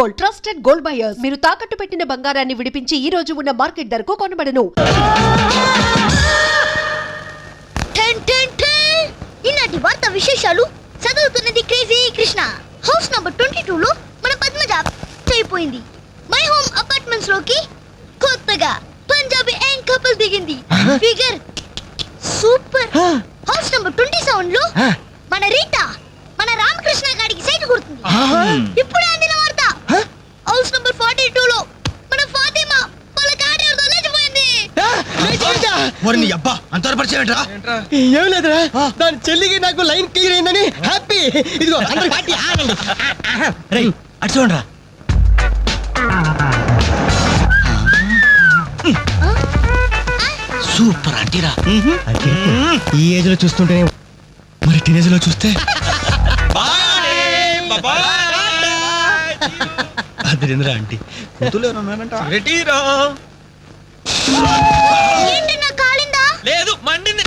Gold, trusted gold buyers. మీరు తాకట్టు పెట్టిన బంగారాన్ని విడిపించి ఈ రోజు ఉన్న మార్కెట్ ధరకు కొనబడను. ఈనాటి వార్త విశేషాలు చదువుతున్నది క్రేజీ కృష్ణ. హౌస్ నంబర్ 22 లో మన పద్మజ అయిపోయింది. మై హోమ్ అపార్ట్మెంట్స్ లోకి కొత్తగా పంజాబీ యాంగ్ కపుల్ దిగింది. Figure super. హౌస్ నంబర్ 27 లో మన రీటా మన రామకృష్ణ గారికి సైట్ కొడుతుంది. ఇప్పుడు అందిన వార్త హౌస్ నంబర్ 42 లో మన ఫాతిమా వాళ్ళ కార్యాలయంలో లేచిపోయింది. ఏం లేదురా, దాని చెల్లికి నాకు లైన్ క్లియర్ అయిందని హ్యాపీ. ఇదిగో అందరూ పార్టీ ఆగండి. అటు చూడరా. సూపర్ అంటీరా. ఈ ఏజ్ లో చూస్తుంటే మరి టీనేజ్ లో చూస్తే అదిరింద్రా ఆంటీ ఏంటి నా కాలిందా? లేదు మండింది.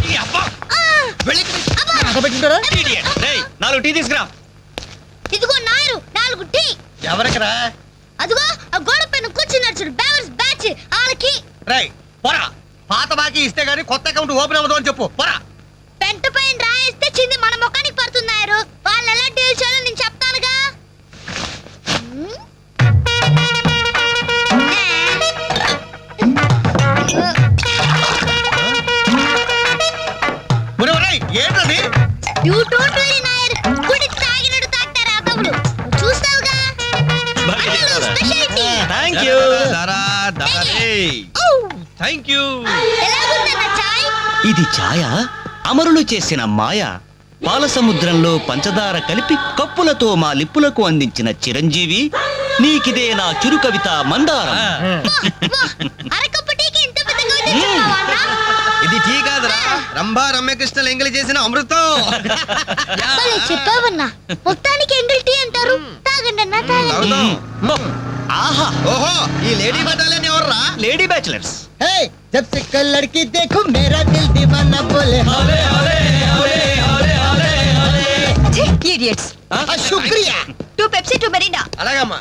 నాలుగు టీ తీసుకురా. ఇదిగో నాయరు 4 టీ. ఎవరికరా? అదిగో ఆ గోడ పైన కూర్చున్నాడు చూడు, బేవర్స్ బ్యాచ్ వాళ్ళకి. రై పోరా, పాత బాకీ ఇస్తే గానీ కొత్త అకౌంట్ ఓపెన్ అవ్వదు అని చెప్పు. పోరా. పెంట పైన రాయిస్తే చింది మన ముఖానికి పడుతున్నారు. వాళ్ళు ఎలా డీల్ చేయాలో నేను చెప్తానుగా. ఏంటది? You don't worry Nair. గుడి తాగినట్టు తాగుతారు ఆ తమ్ముడు. చూస్తావుగా. స్పెషాలిటీ. థాంక్యూ. థాంక్యూ. ఎలాగుందన్న చాయ్? ఇది ఛాయ అమరులు చేసిన మాయ. పాల సముద్రంలో పంచదార కలిపి కప్పులతో మా లిప్పులకు అందించిన చిరంజీవి. నీకిదే నా చురు కవిత మందారం. అరకప్పు టీకి ఇంత పెద్ద కవిత చెప్పావా అన్న? ఇది టీ కాదురా, రంభా రమ్యకృష్ణ ఎంగిలి చేసిన అమృతం. భలే చెప్పావన్నా. మొత్తానికి ఎంగిల్ టీ అంటారు. తాగండి అన్న, తాగండి. ఆహా, ఓహో, ఈ లేడీ బటాలియన్ ఎవర్రా? Lady bachelors. हे जब से कल लड़की देखो मेरा दिल दीवाना बोले हले हले हले हले हले हले Idiots. शुक्रिया. 2 Pepsi 2 Mirinda. అలాగమ్మా,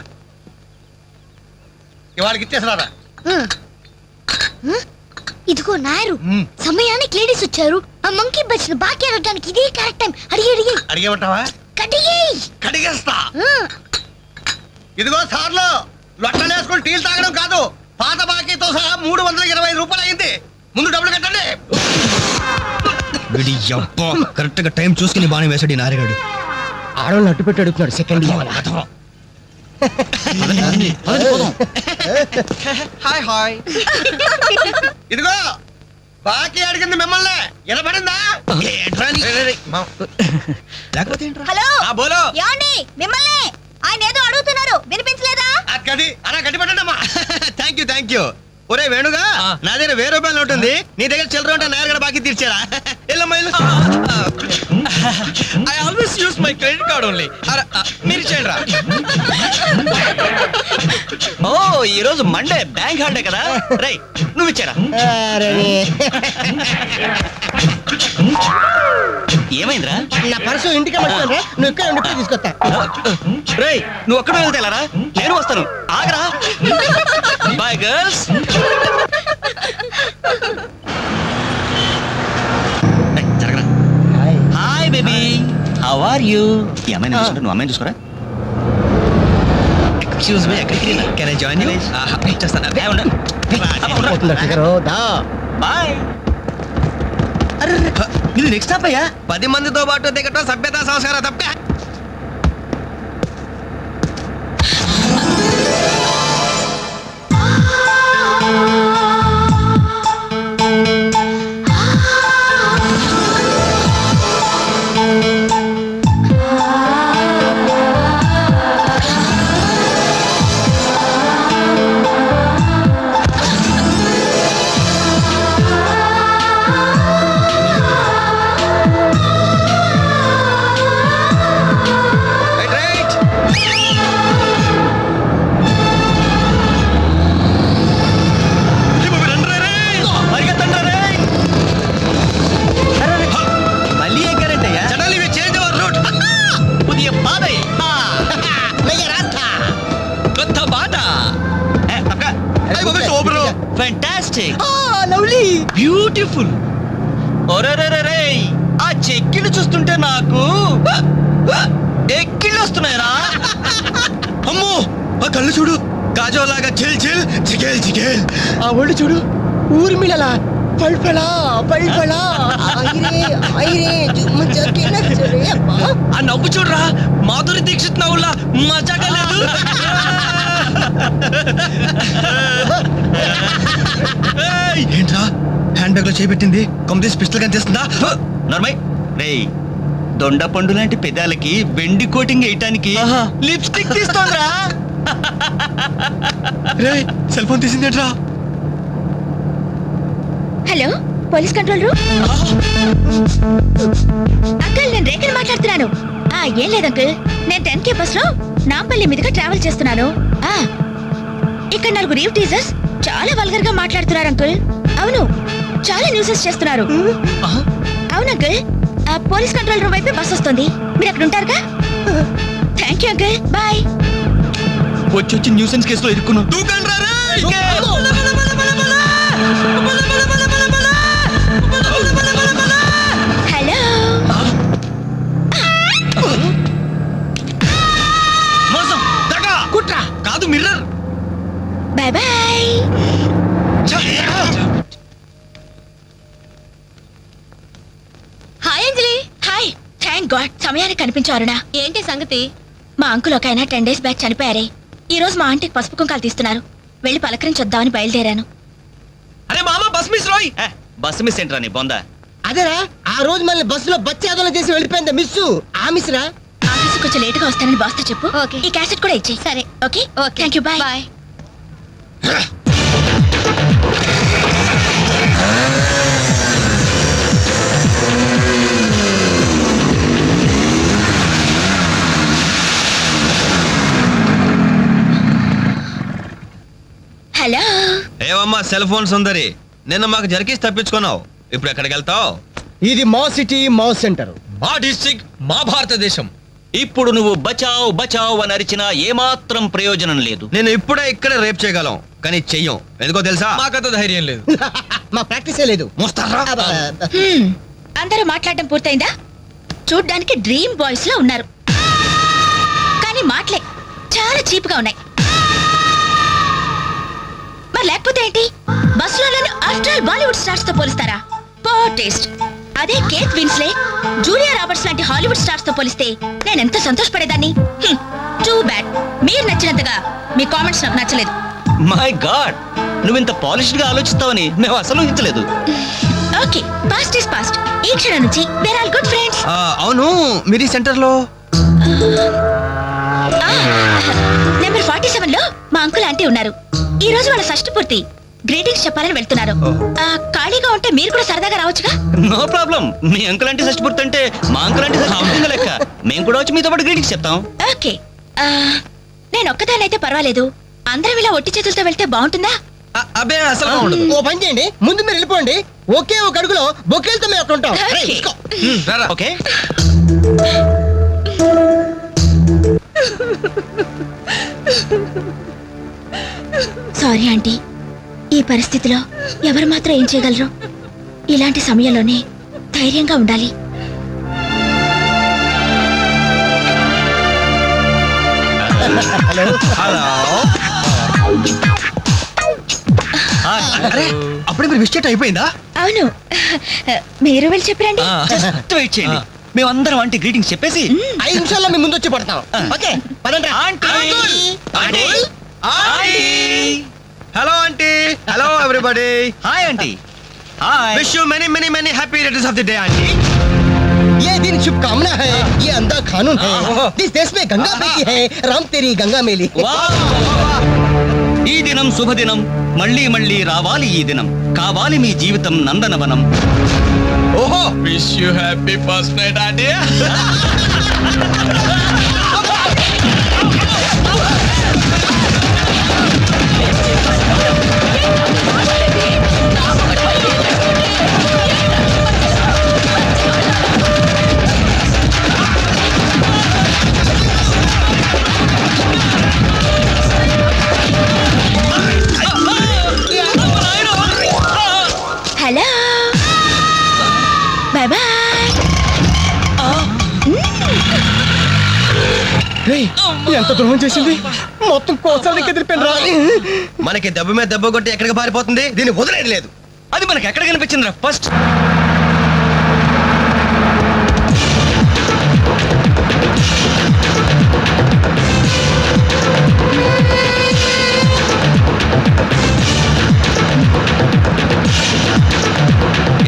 ఇవాళకి ఇచ్చేసరారా. ఇదిగో నాయరు, సమయానికి లేడీస్ వచ్చారు. ఆ మంకీ బచ్చిన బాకీ అడగడానికి ఇదే కరెక్ట్ టైం. అడిగి అడిగేమంటావా? కడిగేస్తా. ఇదిగో సార్లు, లొట్టలు వేసుకుని టీలు తాగడం కాదు, పాత బాకీతో సహా 325 రూపాయలు అయింది. ముందు డబ్బులు కట్టండి. కరెక్ట్ గా టైం చూసుకుని బాగానే వేసాడు నారిగాడు. ఆడవాళ్ళు అడ్డు పెట్టి అడుగుతున్నాడు. Second hi hi. ఇదిగో బాకీ అడిగింది మిమ్మల్ని, వినపడిందా? లేకపోతే హలో యాండి, మిమ్మల్ని ఆయన ఏదో అడుగుతున్నారు, వినిపించలేదా? గది అలా గట్టి పట్టండమ్మా. Thank you. ఒరే వేణుగా, నా దగ్గర 1000 రూపాయలు ఉంటుంది, నీ దగ్గర చిల్లర ఉంటే నేరుగా బాకీ తీర్చారా? ఎల్లమ్మా I always use my credit card only. మీరు చేయండిరా. ఓ, ఈ రోజు మండే, బ్యాంక్ హాలిడే కదా. రై, నువ్వు ఇచ్చారా? ఏమైందిరా? నా పర్సు ఇంటికి నువ్వు ఇక్కడ ఉండి తీసుకొస్తా. రేయ్, నువ్వు ఒక్కడ వెళ్తేలారా? నేను వస్తాను, ఆగరా. Bye girls. జరగరా. Hi baby, how are you? ఈ అమ్మాయిని చూసుకుంటా, నువ్వు అమ్మాయిని చూసుకోరా. ఎక్స్క్యూజ్ మీ, ఎక్కడికి? Can I join you? చేస్తాను. బాయ్. అరే, ఇది నెక్స్ట్ స్టాప్ అయ్యా. 10 మందితో పాటు దిగటం సభ్యతా సంస్కారం తప్ప. Fantastic, lovely. బ్యూటిఫుల్. ఒరేరేరే, ఆ చెక్కిళ్ళు చూస్తుంటే నాకు ఎక్కిళ్ళు వస్తున్నాయరా. అమ్మో ఆ కళ్ళు చూడు, కాజోలాగా చిల్ చిల్ చికేల్ చికేల్. ఆ ఒళ్ళు చూడు, ఊర్మిళలా పల్పలా పల్పలా. ఐరే జుమ్మ చక్కిన చరే అబ్బా. ఆ నవ్వు చూడరా, మాధురి దీక్షిత్ నవ్వులా మజాగా లేదు. ఏంట్రా హ్యాండ్ బ్యాగ్ లో చేపెట్టింది, కంప్లీట్ పిస్టల్ కనిపిస్తుందా? నర్మయ్ రేయ్, దొండ పండు లాంటి పెదాలకి వెండి కోటింగ్ వేయటానికి ఆహా. లిప్స్టిక్ తీస్తోందిరా. రే సెల్ ఫోన్ తీసిందేంట్రా? Hello, police control room. Uncle, నేను రేఖని మాట్లాడుతున్నాను. ఏం లేదు అంకుల్, నేను 10K బస్ లో నాంపల్లి మీదుగా ట్రావెల్ చేస్తున్నాను. ఇక్కడ 4 రీవ్ టీజర్స్ చాలా వల్గర్ గా మాట్లాడుతున్నారు అంకుల్. అవును, చాలా న్యూసెస్ చేస్తున్నారు. అవును అంకుల్, పోలీస్ కంట్రోల్ రూమ్ వైపు బస్ వస్తుంది. మీరు అక్కడ ఉంటారుగా? Thank you uncle, bye. వచ్చి న్యూసెన్స్ కేసులో ఇరుక్కున్నాం. హలో. మోసం, దగ, కుట్ర కాదు, mirror. Bye bye. Hi Anjali. Hi. Thank God సమయానికి కనిపించారునా. ఏంటి సంగతి? మా అంకుల్ ఒక ఆయన 10 డేస్ బ్యాక్ చనిపోయారే. ఈ రోజు మా ఆంటీకి పసుపు కుంకాలు తీస్తున్నారు. వెళ్ళి పలకరించొద్దామని బయలుదేరాను. అరే మామ, బస్ మిస్ రోయ్. బస్సు మిస్ ఏంట్రా నీ బొంద. అదేరా, ఆ రోజు మళ్ళీ బస్సులో బచ్చాదోళన చేసి వెళ్ళిపోయింది మిస్. ఆ మిస్ రా. ఆఫీస్ కొంచెం లేట్ గా వస్తానని బాస్తో చెప్పు. ఓకే. ఈ క్యాసెట్ కూడా ఇచ్చేయి. సరే. Okay. Thank you, bye bye. Hello. ఏవమ్మా సెల్ ఫోన్ సుందరి, నిన్న మాకు జరికేసి తప్పించుకున్నావు. ఇప్పుడు ఎక్కడికి వెళ్తావు? ఇది మా సిటీ, మా సెంటర్. మా డిస్ట్రిక్ట్, మా భారతదేశం. ఇప్పుడు నువ్వు బచావ్ బచావ్ అని అరిచినా ఏమాత్రం ప్రయోజనం లేదు. నేను ఇప్పుడే ఇక్కడ రేప్ చేయగలం, కానీ చెయ్యం. ఎందుకో తెలుసా? మాకంత ధైర్యం లేదు. మా ప్రాక్టీసే లేదు. మోస్తారా? అందరూ మాట్లాడడం పూర్తయిందా? చూడ్డానికి డ్రీమ్ బాయ్స్ లో ఉన్నారు, కానీ మాటలే చాలా చీప్ గా ఉన్నాయి. మరి లేకపోతే ఏంటి? బస్సులో ఆఫ్టర్ ఆల్ బాలీవుడ్ స్టార్స్ తో పోలిస్తారా? Poor taste. అదే కేట్ విన్స్లే, జూలియా రాబర్ట్స్ లాంటి హాలీవుడ్ స్టార్స్ తో పోలిస్తే నేను ఎంత సంతోషపడేదాన్ని. Too bad. మీరు నచ్చినంతగా మీ కామెంట్స్ నాకు నచ్చలేదు. మై గాడ్, నువ్వు ఇంత పాలిష్డ్ గా ఆలోచిస్తావని మేము అసలు ఊహించలేదు. Okay, past is past. ఈ క్షణం నుంచి వేర్ ఆల్ గుడ్ ఫ్రెండ్స్. అవును, మీరు ఈ సెంటర్ లో నెంబర్ 47 లో మా అంకుల్ ఆంటీ ఉన్నారు. ఈ రోజు వాళ్ళ షష్ఠి పూర్తి. గ్రీటింగ్స్ చెప్పాలని వెళ్తున్నారు. ఖాళీగా ఉంటే మీరు కూడా సరదాగా రావచ్చుగా? No problem. మీ అంకుల్ అంటే షష్టిపూర్తి అంటే మా అంకుల్ అంటే షష్టిపూర్తి లెక్క. మేము కూడా వచ్చి మీతో పాటు గ్రీటింగ్స్ చెప్తాం. ఓకే. నేను ఒక్కదానైతే పర్వాలేదు. అందరం ఇలా ఒట్టి చేతులతో వెళ్తే బాగుంటుందా? అబ్బే అసలు ఉండదు. ఓ పని చేయండి, ముందు మీరు వెళ్ళిపోండి. ఒకే ఒక అడుగులో బొకేలతో మేము అక్కడ ఉంటాం. Okay. రేయ్, తీసుకో. ఓకే. సారీ ఆంటీ, ఈ పరిస్థితిలో ఎవరు మాత్రం ఏం చేయగలరు? ఇలాంటి సమయంలోనే ధైర్యంగా ఉండాలి. హలో. అరే అప్పుడే మీరు విష్ అయిపోయిందా? అవును, మీరు వెళ్ళి చెప్పరండి. జస్ట్ వెయిట్ చేయండి. మేమందరం ఆంటీ గ్రీటింగ్స్ చెప్పేసి 5 నిమిషాల్లో మీ ముందు వచ్చి పడతాం. ఓకే, పదండి. Aunty aunty. Hello aunty. Hello everybody. Hi aunty. Hi. Wish you many many many happy returns of the day aunty. ये दिन शुभकामना है, ये अंधा कानून है. इस देश में गंगा बेटी है, राम तेरी गंगा मेली. ఈ దినం శుభదినం. మళ్ళీ మళ్ళీ రావాలి ఈ దినం. కావాలి మీ జీవితం నందనవనం. ఓహో, wish you happy first night aunty. ఎంత ద్రోహం చేసింది మొత్తం కోసాలకి ఎదిరిపోయిన రా మనకి దెబ్బ మీద దెబ్బ కొట్టి ఎక్కడికి పారిపోతుంది దీన్ని వదిలేదు లేదు. అది మనకి ఎక్కడ కనిపించిందిరా ఫస్ట్?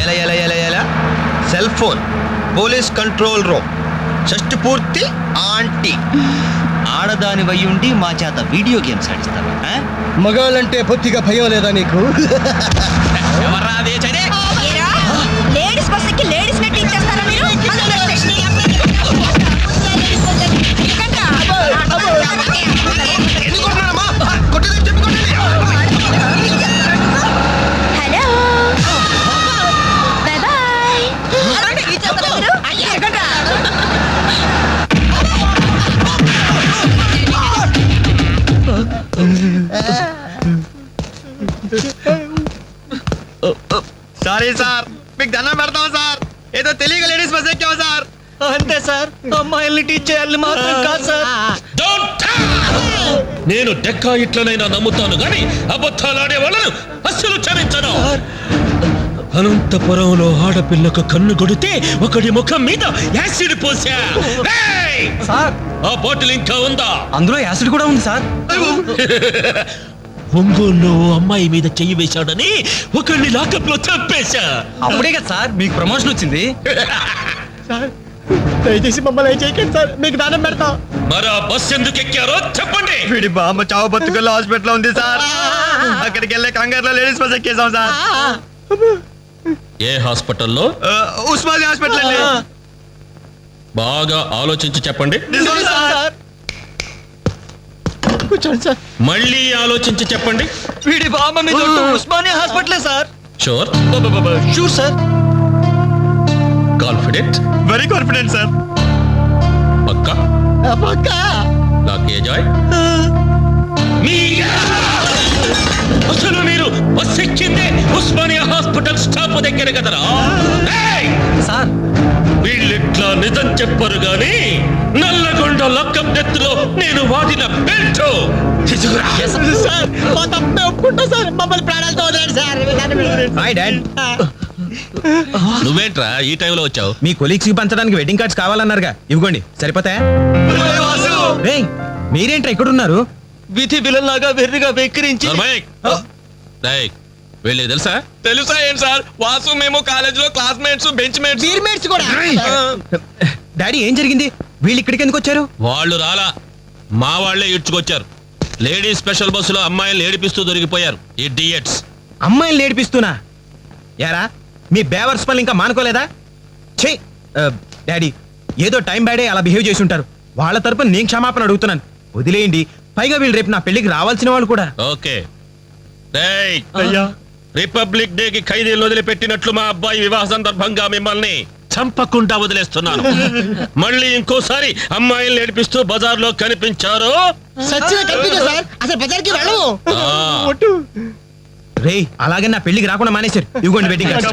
ఎలా ఎలా ఎలా ఎలా cell phone police control room షష్టి పూర్తి ఆంటీ. ఆడదాని వయ్యుండి మా చేత వీడియో గేమ్స్ ఆడిస్తావా? మగాళ్ళంటే బొత్తిగా భయం లేదా నీకు? లేడీస్ బస్ ఎక్కి లేడీస్ ని టీచ్ చేస్తారా మీరు? Hello bye bye. Sorry sir, మీకు దండం పెడతాం సార్. ఏదో తెలియక లేడీస్ బస్ ఎక్కాం సార్. అంతే సార్, అమ్మాయిల్ని టీచ్ చేయాలని మాత్రం కాదు సార్. నేను డెక్కా ఇట్లనైనా నమ్ముతాను గాని అబద్ధాలాడే వాళ్ళను అస్సలు క్షమించను. అనంతపురంలో ఆడపిల్లకు కన్ను కొడితే ఒకడి ముఖం మీద యాసిడ్ పోసా. ఏయ్! ఆ బాటిల్ ఇంకా ఉందా? అందులో యాసిడ్ కూడా ఉంది సార్. ఒంగోలులో అమ్మాయి మీద చెయ్యి వేశాడని ఒకడిని లాకప్ లో చంపేశా. అప్పుడే కదా సార్ మీకు ప్రమోషన్ వచ్చింది. దయచేసి మమ్మల్ని చేయకండి సార్, మీకు దానం పెడతాం. మరి ఆ బస్ ఎందుకు ఎక్కారో చెప్పండి. వీడి బామ్మ చావు బతుకుల్లో హాస్పిటల్ ఉంది సార్. అక్కడికి వెళ్ళే కంగారులో లేడీస్ బస్ ఎక్కేసాం సార్. ఏ హాస్పిటల్లో? ఉస్మానియా హాస్పిటల్ అండి. బాగా ఆలోచించి చెప్పండి. నిజం సార్. కూర్చోండి సార్. మళ్ళీ ఆలోచించి చెప్పండి. వీడి బామ్మ మీద ఉస్మానియా హాస్పిటలే sir. Sure? Sure sir. Confident? Very confident sir. పక్కా? పక్కా. నాకే జాయ్. అసలు మీరు బస్ ఎక్కిందే ఉస్మానియా హాస్పిటల్ స్టాప్ దగ్గర కదరా? సార్ వీళ్ళిట్లా నిజం చెప్పరు గాని నల్లగొండ లక్కం నెత్తులో నేను వాడిన బెల్ట్ తీసుకురా. సార్ మా తప్పే ఒప్పుకుంటా సార్, మమ్మల్ని ప్రాణాలతో వదిలేండి సార్. Hi dad. నువ్వేంట్రా ఈ టైంలో వచ్చావు? మీ కొలీగ్స్ కి పంచడానికి వెడ్డింగ్ కార్డ్స్ కావాలన్నారుగా, ఇవ్వండి సరిపోతాయా? రేయ్, మీరేంట్రా ఇక్కడ ఉన్నారు? విధి విలన్లాగా వెర్రిగా వెక్కిరించి వీళ్ళే తెలుసా? తెలుసా ఏంటి సార్? వాసు మేము కాలేజీలో క్లాస్మేట్స్, బెంచ్ మేట్స్. మేట్స్ కూడా. డాడీ ఏం జరిగింది? వీళ్ళు ఇక్కడికి ఎందుకు వచ్చారు? వాళ్ళు రాలా, మా వాళ్లే ఇడ్చుకొచ్చారు. లేడీస్ స్పెషల్ బస్సులో అమ్మాయిలు ఏడిపిస్తూ దొరికిపోయారు ఇడియట్స్. అమ్మాయిని ఏడిపిస్తున్నా? యారా మీ బేవర్స్ పనులు ఇంకా మానుకోలేదా? ఛీ డాడీ, ఏదో టైం బ్యాడే అలా బిహేవ్ చేసి ఉంటారు. వాళ్ళ తరపున నేను క్షమాపణ అడుగుతున్నాను, వదిలేయండి. పైగా వీళ్ళు రేపు నా పెళ్లికి రావాల్సిన వాళ్ళు కూడా. ఓకే. రిపబ్లిక్ డే కి ఖైదీలను వదిలిపెట్టినట్లు మా అబ్బాయి వివాహ సందర్భంగా మిమ్మల్ని చంపకుండా వదిలేస్తున్నాను. మళ్ళీ ఇంకోసారి అమ్మాయిలు ఏడిపిస్తూ బజార్లో కనిపించారు అసలు బజార్కి వెళ్ళము. రే అలాగే నా పెళ్లికి రాకుండా మానేశారు. ఇవ్వండి వెడ్డింగ్ కార్డ్స్.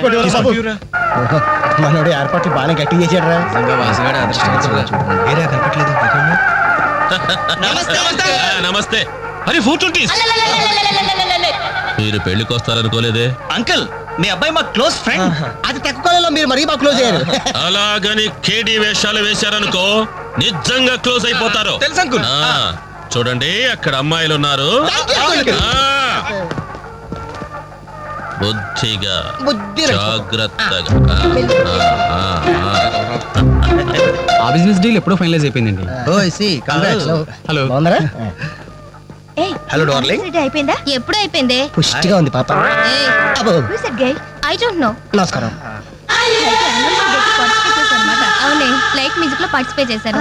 మనోడు ఏర్పాట్లు బాగానే గట్టి చేశాడు రా. నమస్తే. అరే ఫోటో మీరు పెళ్లికి వస్తారనుకోలేదే. అంకుల్ మీ అబ్బాయి మా క్లోజ్ ఫ్రెండ్. అది తక్కువ కాలంలో మీరు మరీ బాగా క్లోజ్ అయ్యారు. అలాగని కేడీ వేషాలు వేశారనుకో నిజంగా క్లోజ్ అయిపోతారు. తెలుసు అంకుల్. చూడండి అక్కడ అమ్మాయిలు ఉన్నారు. బుద్ధిగా జాగ్రత్తగా. ఆ బిజినెస్ డీల్ ఎప్పుడో ఫైనలైజ్ అయిపోయిందండి. Hello hello darling. అయిపోయిందా? ఎప్పుడు అయిపోయింది? పుష్టిగా ఉంది పాప. I don't know. నమస్కారం. అవునే, లైక్ మ్యూజిక్ లో పార్టిసిపేట్ చేశాను.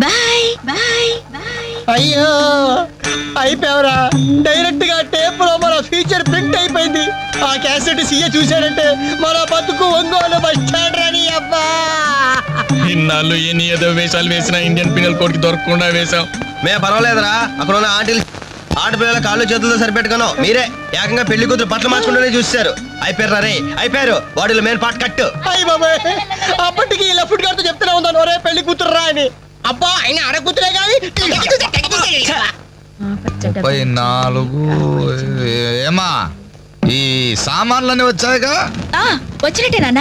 Bye bye bye. అయ్యో అయిపోయావరా. డైరెక్ట్ గా టేప్ లో మన ఫ్యూచర్ ప్రింట్ అయిపోయింది. ఆ క్యాసెట్ సీఏ చూశాడంటే మన బతుకు ఒంగోలు బస్ స్టాండ్ రాని అబ్బా. ఇన్నాళ్ళు ఎన్ని ఏదో వేషాలు వేసినా ఇండియన్ పీనల్ కోడ్ కి దొరకకుండా వేశాం. మే పర్వాలేదురా, అక్కడ ఉన్న ఆంటీలు ఆడపిల్లల కాళ్ళు చేతులతో సరిపెట్టుకున్నాం. మీరే ఏకంగా పెళ్లి కూతురు బట్టలు మార్చుకుంటూనే చూస్తారు. అయిపోయారు రే, అయిపోయారు. బాడీలో మెయిన్ పార్ట్ కట్టు. అయ్యి బాబాయ్, అప్పటికి లెఫ్ట్ గారితో చెప్తూనే ఉన్నాను, ఒరే పెళ్లి కూతురు రా అని. అబ్బా ఆయన ఆడ కూతురే కానీ 34 ఏమా ఈ సామాన్లన్నీ వచ్చాయిగా? వచ్చినట్టే నాన్న.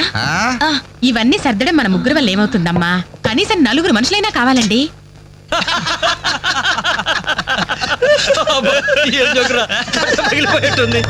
ఇవన్నీ సర్దడం మన ముగ్గురు వల్ల ఏమవుతుందమ్మా? కనీసం 4 మనుషులైనా కావాలండి. పగిలిపోయేట్టుంది.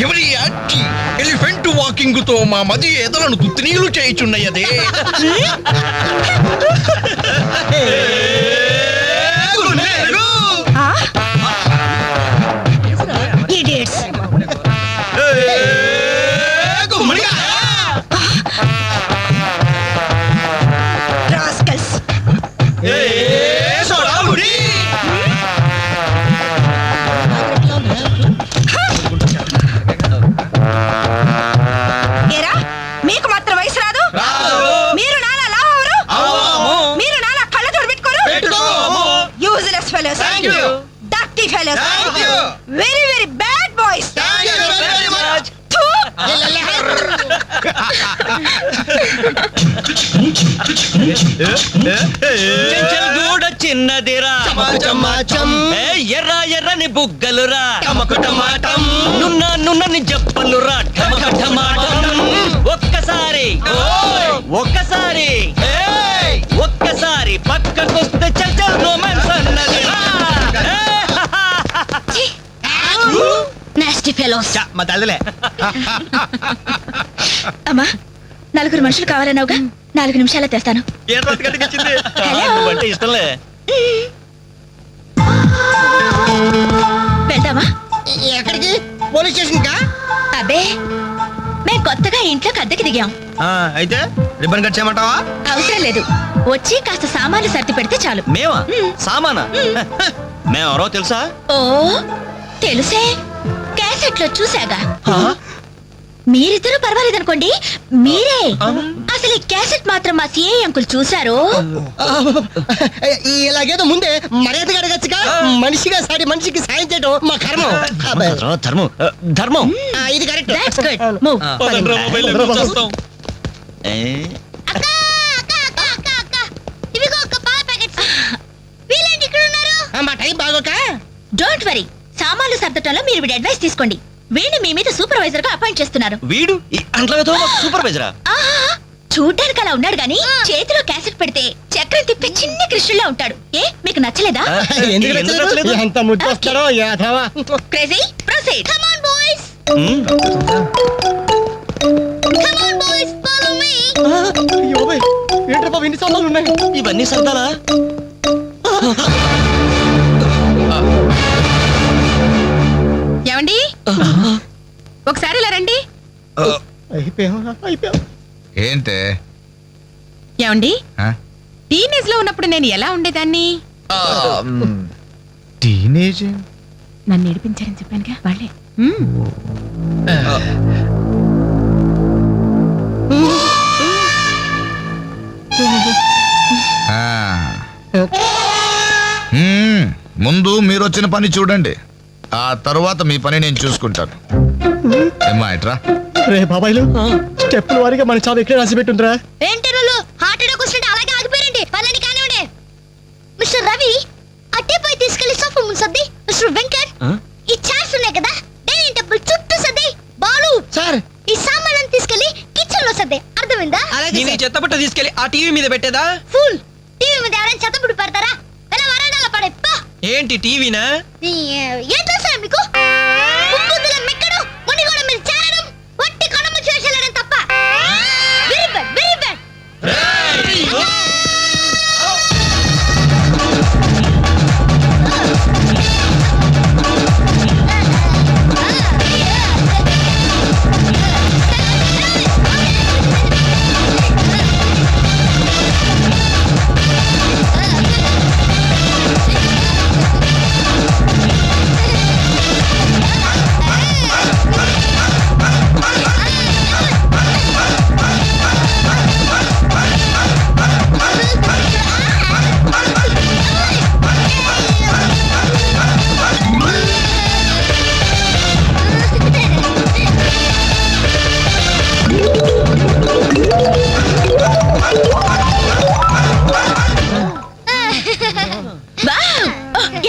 ఎవరి యాక్కి ఎలిఫెంట్ వాకింగ్ తో మా మది ఎదలను తుత్తినీలు చేయుచున్నయదే. Idiots. Rascals. ఏరా, మీకు మాత్రం వయసు రాదు? మీరు నాలా లావరు? మీరు నాలా కళ్ళజోడు పెట్టుకోరు? Useless fellows, dirty fellows, very very bad boys. Chanchalguda చిన్నదిరా, ఏ ఎర్ర ఎర్రని బుగ్గలురా, నున్న నున్నని జప్పలురా, ఠమఠమాటం. ఒక్కసారి ఒక్కసారి ఒక్కసారి పక్కకొస్తే చల్ రొమాన్స్ అన్నదిరా. Nasty fellows. మా తల్లిలే. అమ్మా 4 మనుషులు కావాలన్నావుగా, 4 నిమిషాల్లో తెస్తాను. నువ్వంటే ఇష్టంలే. వెళ్తామా? ఎక్కడికి? పోలీస్ స్టేషన్ కా? అబ్బే, మేము కొత్తగా ఇంట్లోకి అద్దెకి దిగాం. అయితే రిబ్బన్ కట్ చేయమంటావా? అవసరం లేదు, వచ్చి కాస్త సామాన్లు సర్ది పెడితే చాలు. మేమా? సామానా? మేమెవరో తెలుసా? ఓ తెలుసే, క్యాసెట్ లో చూసాగా. మీరిద్దరూ పర్వాలేదనుకోండి, మీరే అసలు ఈ క్యాసెట్ మాత్రం మా సిఐ అంకుల్ చూసారు. ఇలాగేదో ముందే మర్యాదగా అడగచ్చుగా. మనిషిగా సాటి మనిషికి సాయం చేయడం మా కర్మం. ధర్మం ధర్మం. ఇది కరెక్ట్. That's good. Move. అక్క, అక్క, అక్క, అక్క, అక్క. ఇవిగో ఒక పాల ప్యాకెట్స్. వీళ్ళేంటి ఇక్కడ ఉన్నారు? మా టైం బాగోక. డోంట్ వరీ, సామాన్లు సర్దటంలో మీరు వీడి అడ్వైస్ తీసుకోండి. వీడిని మీ మీద సూపర్వైజర్ గా అపాయింట్ చేస్తున్నారు. వీడు అంట్లతో సూపర్వైజరా? ఆహా, చూడ్డానికి అలా ఉన్నాడు గానీ చేతిలో క్యాసెట్ పెడితే చక్రం తిప్పే చిన్న కృష్ణులా ఉంటాడు. ఏ మీకు నచ్చలేదా? ఎందుకు నచ్చలేదు? ఎంత ముద్దు వస్తాడో యాదవా. Crazy proceed. Come on boys, come on boys, follow me. ఏంట్రా బాబు ఇన్ని సామాన్లు ఉన్నాయి? ఇవన్నీ సర్దాలా? ఏమండి, ఒకసారి ఇలా రండి. అయిపోయాం. ఏంటే ఏమండి, ఆ? టీనేజ్ లో ఉన్నప్పుడు నేను ఎలా ఉండేదాన్ని? టీనేజ్ నన్ను ఏడిపించారని చెప్పానుగా వాళ్ళే. ముందు మీరు వచ్చిన పని చూడండి, ఆ తరువాత మీ పని నేను చూసుకుంటాను. ఏమ్మా ఇట్రా. రే బాబాయ్లు, స్టెప్పుల వారిగా మన చావు ఎక్కడ రాసి పెట్టుందిరా. ఏంటి రోలు హార్ట్ అటాక్ వస్తుంటే అలాగే ఆగిపోయారండి. పనులని కానివ్వండి. మిస్టర్ రవి, రూమ్ సర్ది మిస్టర్ వెంకట్ ఈ చైర్స్ ఉన్నాయి కదా డైనింగ్ టేబుల్ చుట్టూ సర్ది బాలు సార్ ఈ సామాన్లను తీసుకెళ్లి కిచెన్ లో సర్ది అర్థమైందా నేను చెత్తపట్ట తీసుకెళ్లి ఆ టీవీ మీద పెట్టేదా ఫుల్ టీవీ మీద ఎవరైనా చెత్తపుడు పెడతారా ఎలా వరండాలో పడే ఏంటి టీవీనా ఏం తెలుసా మీకు ఉప్పుద్దుగా మెక్కడం మునిగోడ మీద చేరడం వట్టి కణము చేసేయడం తప్ప వెరీ బ్యాడ్ వెరీ బ్యాడ్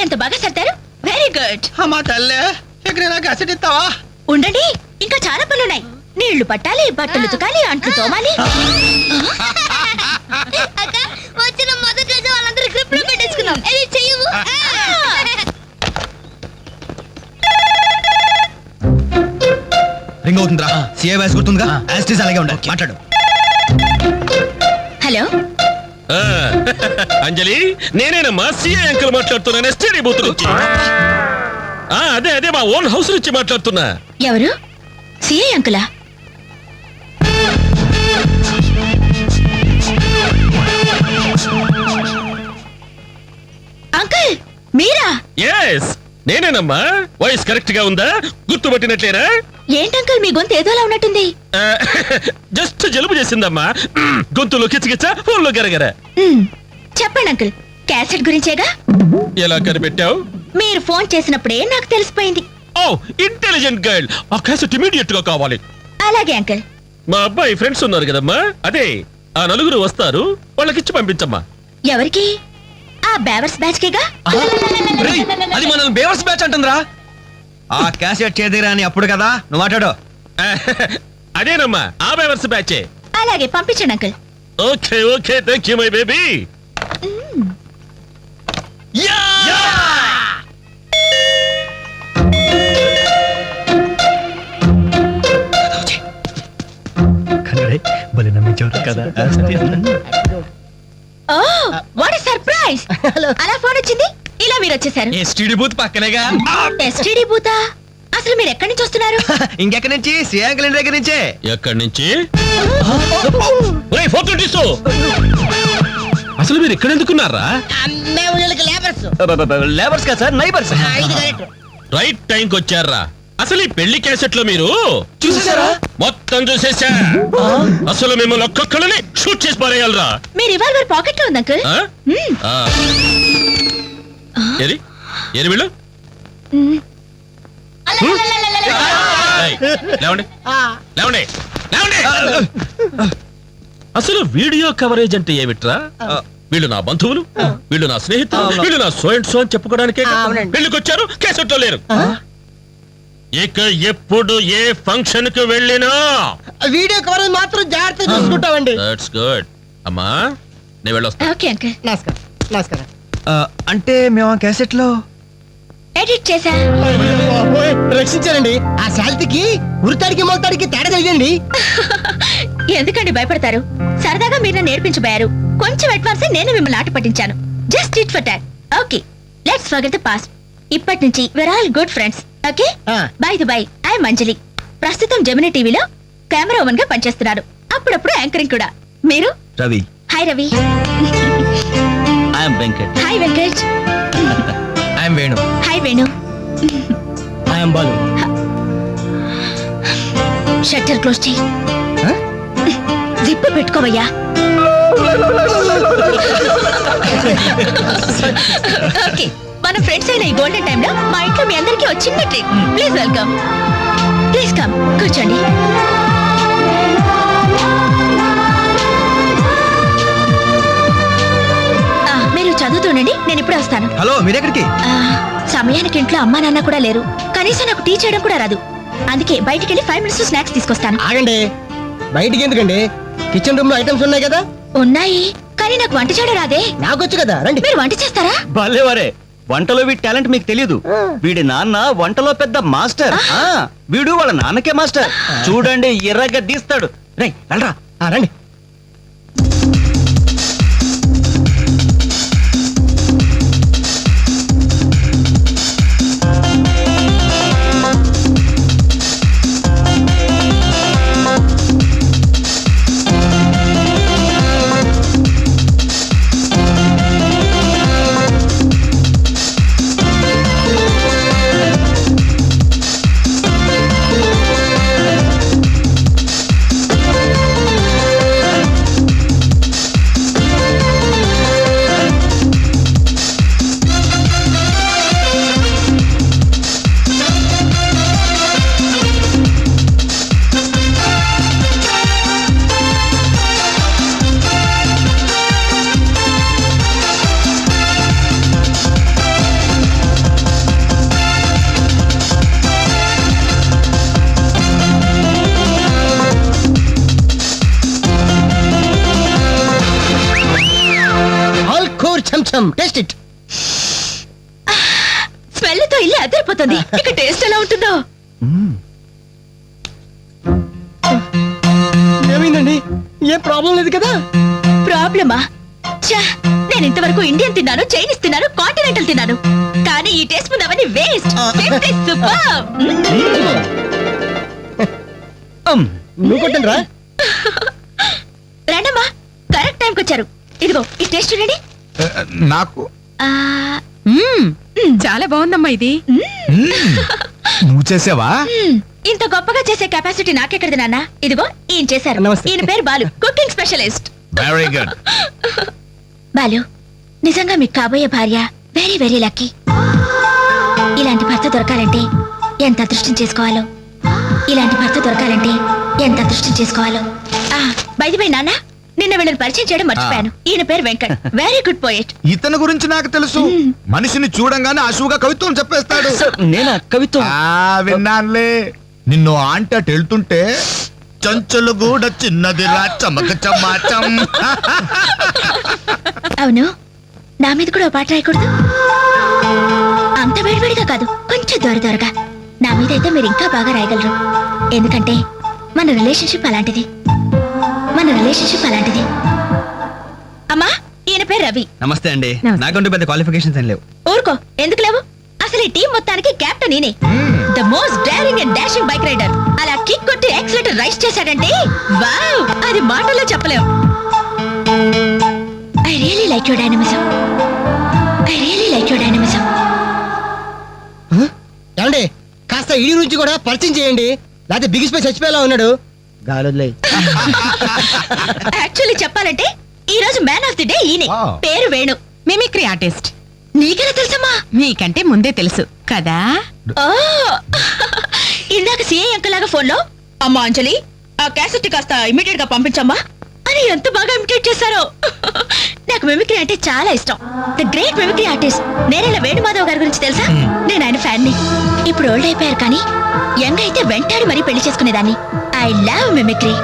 ఎంత బాగా సర్దారు వెరీ గుడ్ అమ్మా తల్లే ఎక్కడైనా కసెట్ ఇస్తావా ఉండండి ఇంకా చాలా పనులున్నాయి నీళ్లు పట్టాలి బట్టలు ఉతకాలి అంట్లు తోమాలి అక్క వచ్చిన మొదటి రోజు వాళ్ళందరూ గ్రిప్ లో పెట్టేసుకున్నాం ఇది చెయ్యవు రింగ్ అవుతుందిరా సిఐ వాయిస్ గుర్తుందిగా యాస్టీస్ అలాగే ఉండాలి మాట్లాడు హలో ఆ, అంజలి నేనేనమ్మా సిఐ అంకుల్ మాట్లాడుతున్నాను ఎస్టీడీ బూత్ నుంచి అదే అదే మా ఓన్ హౌస్ నుంచి మాట్లాడుతున్నా ఎవరు సిఐ అంకులా అంకుల్ మీరా ఎస్ నేనేనమ్మా వాయిస్ కరెక్ట్ గా ఉందా గుర్తుపట్టినట్లేనా ఏంటంకుల్ మీ గొంతు ఏదోలా ఉన్నట్టుంది జస్ట్ జలుబు చేసిందమ్మా గొంతులో కిచకిచ ఫోన్లో గరగర చెప్పండి అంకుల్ క్యాసెట్ గురించేగా ఎలా కనిపెట్టావు మీరు ఫోన్ చేసినప్పుడే నాకు తెలిసిపోయింది ఓ ఇంటెలిజెంట్ గర్ల్ ఆ క్యాసెట్ ఇమీడియట్ గా కావాలి అలాగే అంకుల్ మా అబ్బాయి ఫ్రెండ్స్ ఉన్నారు కదమ్మా అదే ఆ నలుగురు వస్తారు వాళ్ళకిచ్చి పంపించమ్మా ఎవరికి ఆ బేవర్స్ బ్యాచ్ కేగా అది మనల్ని బేవర్స్ బ్యాచ్ అంటుందిరా ఆ క్యాసెట్ చేదిరా అని అప్పుడు కదా నువ్వు మాట్లాడు అదేనమ్మా ఆ బేవర్స్ బ్యాచే అలాగే పంపించండి uncle okay okay thank you my baby oh what surprise అలా ఫోన్ వచ్చింది ఇలా మీరు వచ్చేసారు ఎస్టీడీ బూత్ పక్కనేగా ఎస్టీడీ బూతా అసలు మీరు ఎక్కడి నుంచి వస్తున్నారు ఇంకెక్కడి నుంచి సిఐ అంకుల్ దగ్గర నుంచే ఎక్కడి నుంచి ఒరేయ్, ఫోటో తీసు అసలు మీరు ఇక్కడ ఎందుకున్నారా లేబర్స్ కదా సార్ నైబర్స్ రైట్ టైంకి వచ్చారా అసలు ఈ పెళ్లి క్యాసెట్ లో మీరు చూసేసారా మొత్తం చూసేసా అసలు మిమ్మల్ని ఒక్కొక్కరిని షూట్ చేసి పారేయాలరా మీ రివాల్వర్ పాకెట్ లో ఉంది అంకుల్ ఆ? ఆ. ఏది ఏది వీళ్ళు ఏయ్, లేవండి లేవండి లేవండి అసలు వీడియో కవరేజ్ అంటే ఏమిట్రా వీళ్ళు నా బంధువులు వీళ్ళు నా స్నేహితులు వీళ్ళు నా సో అండ్ సో అని చెప్పుకోవడానికే పెళ్లికి వచ్చారు కేసెట్లో లేరు ఇక ఎప్పుడు ఏ ఫంక్షన్ కు వెళ్ళినా వీడియో కవరేజ్ మాత్రం జాగ్రత్త చూసుకుంటామండి దట్స్ గుడ్ అమ్మా నేను వెళ్ళొస్తా ఓకే అంకుల్ నమస్కారం నమస్కారం అంటే మేము ఆ క్యాసెట్ లో ఎడిట్ చేశా రక్షించారండి ఆ శాంతికి ఉరితాడికి మొలతాడికి తేడా తెలియండి ఎందుకండి భయపడతారు సరదాగా మీరు నేర్పించబోయారు కొంచెం అడ్వాన్స్ నేను మిమ్మల్ని ఆట పట్టించాను just it for talk okay let's forget the past ఇప్పటి నుంచి we're all good friends okay by the by I'm Anjali ప్రస్తుతం జెమినీ టీవీలో కెమెరా ఉమెన్ గా పనిచేస్తున్నాను అప్పుడప్పుడు యాంకరింగ్ కూడా మీరు Ravi hi Ravi I'm Venkat hi Venkat I'm Venu hi Venu I'm Balu shutter close చేయి జిప్ పెట్టుకోవయ్యా ఓకే మన ఫ్రెండ్స్ అయిన ఈ గోల్డెన్ టైం లో మా ఇంట్లో మీ అందరికీ ఒక చిన్న treat please welcome please come కూర్చోండి మీరు చదువుతుండండి నేను ఇప్పుడే వస్తాను హలో మీరెక్కడికి సమయానికి ఇంట్లో అమ్మా నాన్న కూడా లేరు, కనీసం నాకు టీ చేయడం కూడా రాదు. అందుకే బయటికి వెళ్ళి 5 మినిట్స్ స్నాక్స్ తీసుకొస్తాను. ఆగండి, బయటికి ఎందుకండి? కిచెన్ రూమ్ లో ఐటమ్స్ ఉన్నాయి కదా. ఉన్నాయి, కానీ నాకు వంట చేయడం రాదే. నాకొచ్చు కదా, రండి. మీరు వంట చేస్తారా? భలేవరే, వంటలో వీడి టాలెంట్ మీకు తెలియదు. వీడి నాన్న వంటలో పెద్ద మాస్టర్. వీడు వాళ్ళ నాన్నకే మాస్టర్. చూడండి, ఎర్రగా తీస్తాడు. రేయ్, వెళ్ళరా. రండి. Taste it. స్మెల్ తో ఇల్లు అదిరిపోతుంది. ఇక టేస్ట్ ఎలా ఉంటుందో. ఏమైందండి? ఏ ప్రాబ్లం లేదు కదా? ప్రాబ్లమా? ఛా, నేను ఇంతవరకు ఇండియన్ తిన్నాను, చైనీస్ తిన్నాను, కాంటినెంటల్ తిన్నాను, కానీ ఈ టేస్ట్ ముందు అవన్నీ వేస్ట్. నువ్వు కొట్టండి రా. రండమ్మా, కరెక్ట్ టైంకి వచ్చారు. ఇదిగో ఈ టేస్ట్ చూడండి. నాకు చాలా బాగుందమ్మా ఇది. నువ్వు చేసావా? ఇంత గొప్పగా చేసే కెపాసిటీ నాకెక్కడిది నాన్న. ఇదిగో ఈయన చేశారు. నమస్తే. ఈయన పేరు Balu, cooking specialist. Very good. Balu, నిజంగా మీకు కాబోయే భార్య వెరీ వెరీ లక్కీ. ఇలాంటి భర్త దొరకాలంటే ఎంత అదృష్టం చేసుకోవాలో, ఇలాంటి భర్త దొరకాలంటే ఎంత అదృష్టం చేసుకోవాలో. బై ది వే నాన్న, నిన్న వీళ్ళని పరిచయం చేయడం మర్చిపోయాను. ఈయన పేరు వెంకట్, వెరీ గుడ్ పోయెట్. ఇతని గురించి నాకు తెలుసు. మనిషిని చూడంగానే అశువుగా కవిత్వం చెప్పేస్తాడు. నేనా కవిత్వం? విన్నానులే. నిన్ను ఆంటీ అటు వెళ్తుంటే చంచలు కూడా చిన్నది రా చమక చమాచం. అవును, నా మీద కూడా ఓ పాట రాయకూడదు? అంత వేడివేడిగా కాదు, కొంచెం దొరదొరగా. నా మీద అయితే మీరు ఇంకా బాగా రాయగలరు. ఎందుకంటే మన రిలేషన్షిప్ అలాంటిది. అమ్మా, ఈయన పేరు రవి. నమస్తే అండి. నాకంటూ పెద్ద క్వాలిఫికేషన్స్ ఏం లేవు. ఊరుకో, ఎందుకు లేవు? అసలు ఈ టీం మొత్తానికి కెప్టెన్ నేనే. The most daring and dashing bike rider. అలా కిక్ కొట్టి యాక్సిలేటర్ రైస్ చేశాడంటే వావ్, అది మాటల్లో చెప్పలేం. I really like your dynamism. ఏమండి, కాస్త ఈ నుంచి కూడా పరిచయం చేయండి, లేకపోతే బిగిసిపోయి చచ్చిపోయేలా ఉన్నాడు. గాలులే. యాక్చువల్లీ చెప్పాలంటే ఈ రోజు మ్యాన్ ఆఫ్ ది డే ఈయనే. పేరు వేణు, మిమిక్రీ ఆర్టిస్ట్. నీకెలా తెలుసమ్మా? మీకంటే ముందే తెలుసు కదా. ఓ, ఇందాక సిఐ అంకుల్ లాగా ఫోన్ లో అమ్మా అంజలి, ఆ క్యాసెట్ కాస్త ఇమీడియట్ గా పంపించమ్మా అని ఎంత బాగా ఇమిటేట్ చేశారో. నాకు మిమిక్రీ అంటే చాలా ఇష్టం. The great mimicry artist Nerella Venumadhav గారి గురించి తెలుసా? నేను ఆయన ఫ్యాన్ ని. ఇప్పుడు ఓల్డ్ అయిపోయారు, కానీ యంగ్ అయితే వెంటాడి మరీ పెళ్లి చేసుకునేదాన్ని. I love mimicry.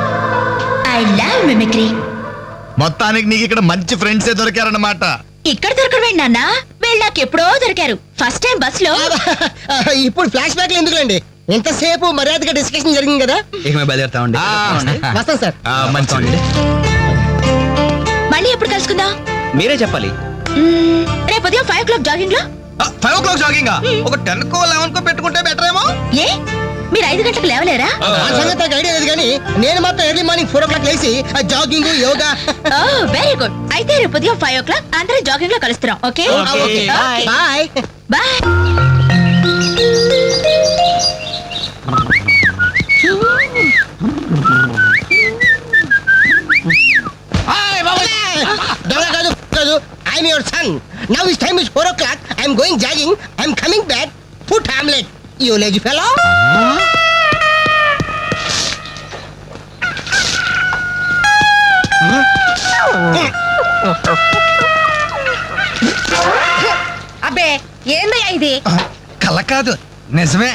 మొత్తానికి నీకు ఇక్కడ మంచి ఫ్రెండ్సే దొరికారన్నమాట. ఇక్కడ దొరకడం నాన్న, వీళ్ళు నాకు ఎప్పుడో దొరికారు. ఫస్ట్ టైం బస్ లో. ఇప్పుడు ఫ్లాష్ బ్యాక్ ఎందుకులేండి, ఎంతసేపు మర్యాదగా డిస్కషన్ జరిగింది కదా. ఇక మేము బయలుదేరుతామండి. వస్తాం సార్. మంచి. మళ్ళీ ఎప్పుడు కలుసుకుందాం? మీరే చెప్పాలి. రేపు ఉదయం 5 o'clock జాగింగ్ లో. 5 o'clock జాగింగ్ ఒక 10 కో 11 కో పెట్టుకుంటే బెటర్ ఏమో. ఏ, మీరు 5 గంటలకు లేవలేరా? ఆ సంగతి నాకు ఐడియా లేదు, కానీ నేను మాత్రం ఎర్లీ మార్నింగ్ 4 o'clock లేచి జాగింగ్, యోగా. Very good. అయితే రేపు ఉదయం 5 o'clock అందరూ జాగింగ్ లో కలుస్తున్నాం. Okay bye. బాయ్. కాదు, I'm your son. Now his time is 4 o'clock. I'm going jogging. I'm coming back. Put Hamlet. You lazy fellow. అబ్బే, ఏందయ్యా ఇది కళ్ళ కాదు నిజమే